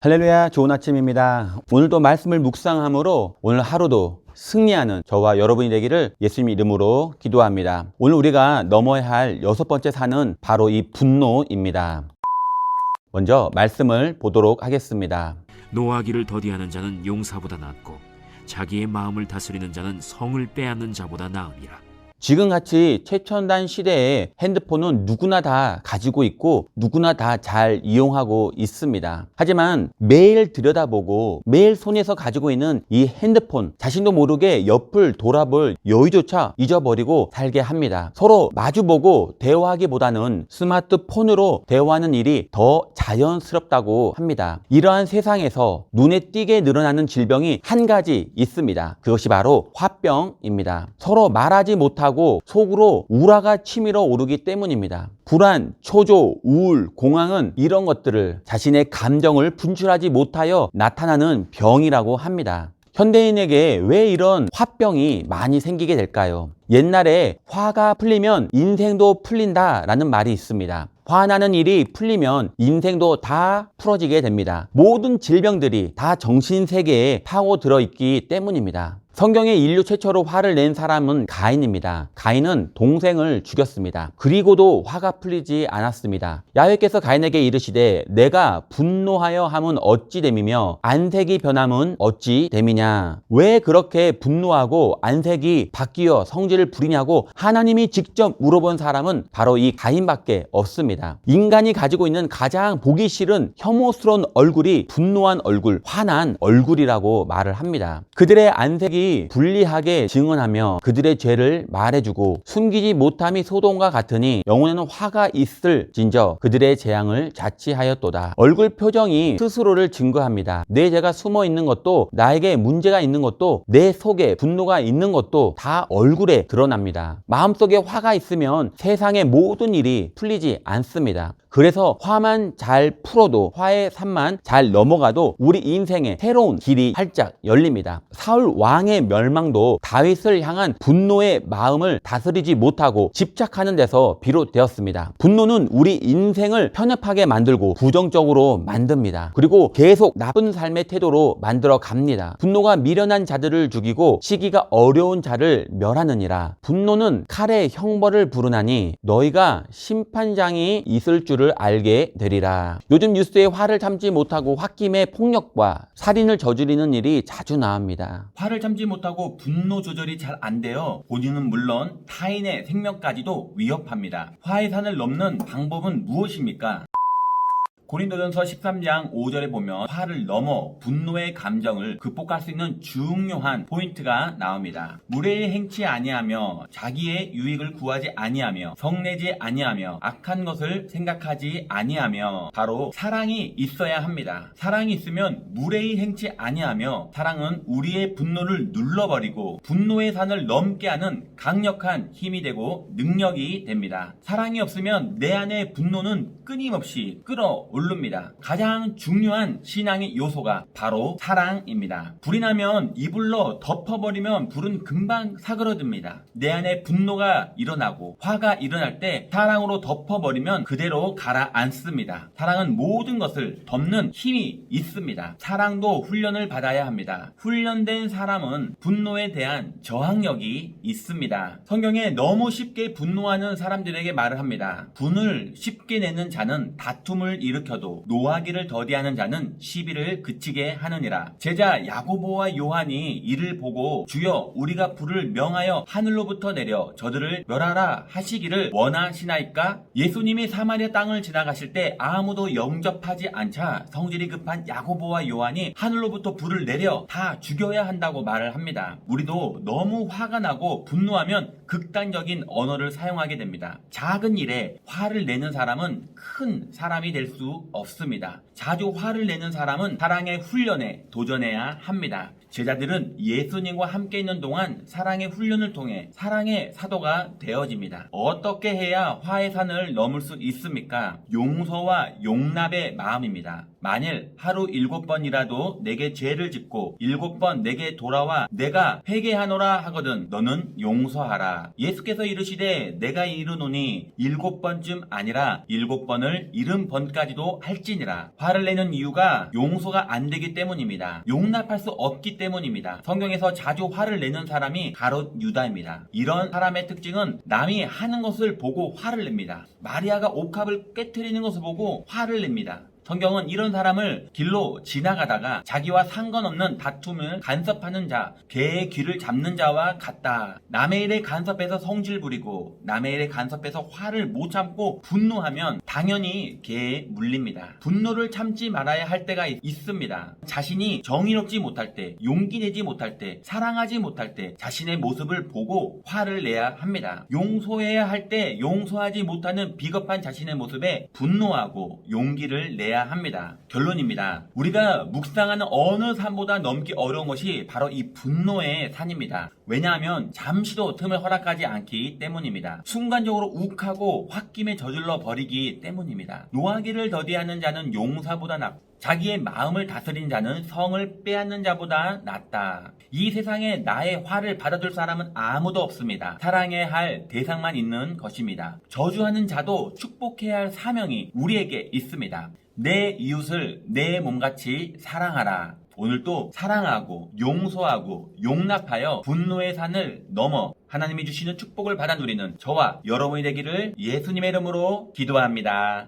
할렐루야, 좋은 아침입니다. 오늘도 말씀을 묵상함으로 오늘 하루도 승리하는 저와 여러분이 되기를 예수님 이름으로 기도합니다. 오늘 우리가 넘어야 할 6번째 산은 바로 이 분노입니다. 먼저 말씀을 보도록 하겠습니다. 노하기를 더디하는 자는 용사보다 낫고 자기의 마음을 다스리는 자는 성을 빼앗는 자보다 나으니라. 지금같이 최첨단 시대에 핸드폰은 누구나 다 가지고 있고 누구나 다 잘 이용하고 있습니다. 하지만 매일 들여다보고 매일 손에서 가지고 있는 이 핸드폰, 자신도 모르게 옆을 돌아볼 여유조차 잊어버리고 살게 합니다. 서로 마주보고 대화하기보다는 스마트폰으로 대화하는 일이 더 자연스럽다고 합니다. 이러한 세상에서 눈에 띄게 늘어나는 질병이 한 가지 있습니다. 그것이 바로 화병입니다. 서로 말하지 못하고 속으로 우라가 치밀어 오르기 때문입니다. 불안, 초조, 우울, 공황은 이런 것들을 자신의 감정을 분출하지 못하여 나타나는 병이라고 합니다. 현대인에게 왜 이런 화병이 많이 생기게 될까요? 옛날에 화가 풀리면 인생도 풀린다라는 말이 있습니다. 화나는 일이 풀리면 인생도 다 풀어지게 됩니다. 모든 질병들이 다 정신세계에 파고들어 있기 때문입니다. 성경에 인류 최초로 화를 낸 사람은 가인입니다. 가인은 동생을 죽였습니다. 그리고도 화가 풀리지 않았습니다. 야훼께서 가인에게 이르시되 내가 분노하여 함은 어찌 됨이며 안색이 변함은 어찌 됨이냐. 왜 그렇게 분노하고 안색이 바뀌어 성질을 부리냐고 하나님이 직접 물어본 사람은 바로 이 가인밖에 없습니다. 인간이 가지고 있는 가장 보기 싫은 혐오스러운 얼굴이 분노한 얼굴, 화난 얼굴이라고 말을 합니다. 그들의 안색이 불리하게 증언하며 그들의 죄를 말해주고 숨기지 못함이 소돔과 같으니 영혼에는 화가 있을진저 그들의 재앙을 자취하였도다. 얼굴 표정이 스스로를 증거합니다. 내 죄가 숨어 있는 것도 나에게 문제가 있는 것도 내 속에 분노가 있는 것도 다 얼굴에 드러납니다. 마음속에 화가 있으면 세상의 모든 일이 풀리지 않습니다. 그래서 화만 잘 풀어도 화의 산만 잘 넘어가도 우리 인생에 새로운 길이 활짝 열립니다. 사울 왕의 멸망도 다윗을 향한 분노의 마음을 다스리지 못하고 집착하는 데서 비롯되었습니다. 분노는 우리 인생을 편협하게 만들고 부정적으로 만듭니다. 그리고 계속 나쁜 삶의 태도로 만들어 갑니다. 분노가 미련한 자들을 죽이고 시기가 어려운 자를 멸하느니라. 분노는 칼의 형벌을 부르나니 너희가 심판장이 있을 줄을 알게 되리라. 요즘 뉴스에 화를 참지 못하고 홧김에 폭력과 살인을 저지르는 일이 자주 나옵니다. 화를 참지 못하고 분노 조절이 잘 안 되어 본인은 물론 타인의 생명까지도 위협합니다. 화의 산을 넘는 방법은 무엇입니까? 고린도전서 13장 5절에 보면 화를 넘어 분노의 감정을 극복할 수 있는 중요한 포인트가 나옵니다. 무례히 행치 아니하며 자기의 유익을 구하지 아니하며 성내지 아니하며 악한 것을 생각하지 아니하며 바로 사랑이 있어야 합니다. 사랑이 있으면 무례히 행치 아니하며 사랑은 우리의 분노를 눌러버리고 분노의 산을 넘게 하는 강력한 힘이 되고 능력이 됩니다. 사랑이 없으면 내 안의 분노는 끊임없이 끌어오릅니다. 가장 중요한 신앙의 요소가 바로 사랑입니다. 불이 나면 이불로 덮어버리면 불은 금방 사그러듭니다. 내 안에 분노가 일어나고 화가 일어날 때 사랑으로 덮어버리면 그대로 가라앉습니다. 사랑은 모든 것을 덮는 힘이 있습니다. 사랑도 훈련을 받아야 합니다. 훈련된 사람은 분노에 대한 저항력이 있습니다. 성경에 너무 쉽게 분노하는 사람들에게 말을 합니다. 분을 쉽게 내는 자는 다툼을 일으켜도 노하기를 더디하는 자는 시비를 그치게 하느니라. 제자 야고보와 요한이 이를 보고 주여 우리가 불을 명하여 하늘로부터 내려 저들을 멸하라 하시기를 원하시나이까? 예수님이 사마리아 땅을 지나가실 때 아무도 영접하지 않자 성질이 급한 야고보와 요한이 하늘로부터 불을 내려 다 죽여야 한다고 말을 합니다. 우리도 너무 화가 나고 분노하면 극단적인 언어를 사용하게 됩니다. 작은 일에 화를 내는 사람은 큰 사람이 될 수 없습니다. 자주 화를 내는 사람은 사랑의 훈련에 도전해야 합니다. 제자들은 예수님과 함께 있는 동안 사랑의 훈련을 통해 사랑의 사도가 되어집니다. 어떻게 해야 화의 산을 넘을 수 있습니까? 용서와 용납의 마음입니다. 만일 하루 7번이라도 내게 죄를 짓고 7번 내게 돌아와 내가 회개하노라 하거든 너는 용서하라. 예수께서 이르시되 내가 이르노니 7번쯤 아니라 7번을 70번까지도 할지니라. 화를 내는 이유가 용서가 안 되기 때문입니다. 용납할 수 없기 때문입니다. 성경에서 자주 화를 내는 사람이 가롯 유다입니다. 이런 사람의 특징은 남이 하는 것을 보고 화를 냅니다. 마리아가 옥합을 깨트리는 것을 보고 화를 냅니다. 성경은 이런 사람을 길로 지나가다가 자기와 상관없는 다툼을 간섭하는 자, 개의 귀를 잡는 자와 같다. 남의 일에 간섭해서 성질 부리고 남의 일에 간섭해서 화를 못 참고 분노하면 당연히 개에 물립니다. 분노를 참지 말아야 할 때가 있습니다. 자신이 정의롭지 못할 때, 용기 내지 못할 때, 사랑하지 못할 때 자신의 모습을 보고 화를 내야 합니다. 용서해야 할 때 용서하지 못하는 비겁한 자신의 모습에 분노하고 용기를 내야 합니다. 결론입니다. 우리가 묵상하는 어느 산보다 넘기 어려운 것이 바로 이 분노의 산입니다. 왜냐하면 잠시도 틈을 허락하지 않기 때문입니다. 순간적으로 욱하고 홧김에 저질러 버리기 때문입니다. 노하기를 더디하는 자는 용사보다 낫고 자기의 마음을 다스린 자는 성을 빼앗는 자보다 낫다. 이 세상에 나의 화를 받아줄 사람은 아무도 없습니다. 사랑해야 할 대상만 있는 것입니다. 저주하는 자도 축복해야 할 사명이 우리에게 있습니다. 내 이웃을 내 몸같이 사랑하라. 오늘도 사랑하고 용서하고 용납하여 분노의 산을 넘어 하나님이 주시는 축복을 받아 누리는 저와 여러분이 되기를 예수님의 이름으로 기도합니다.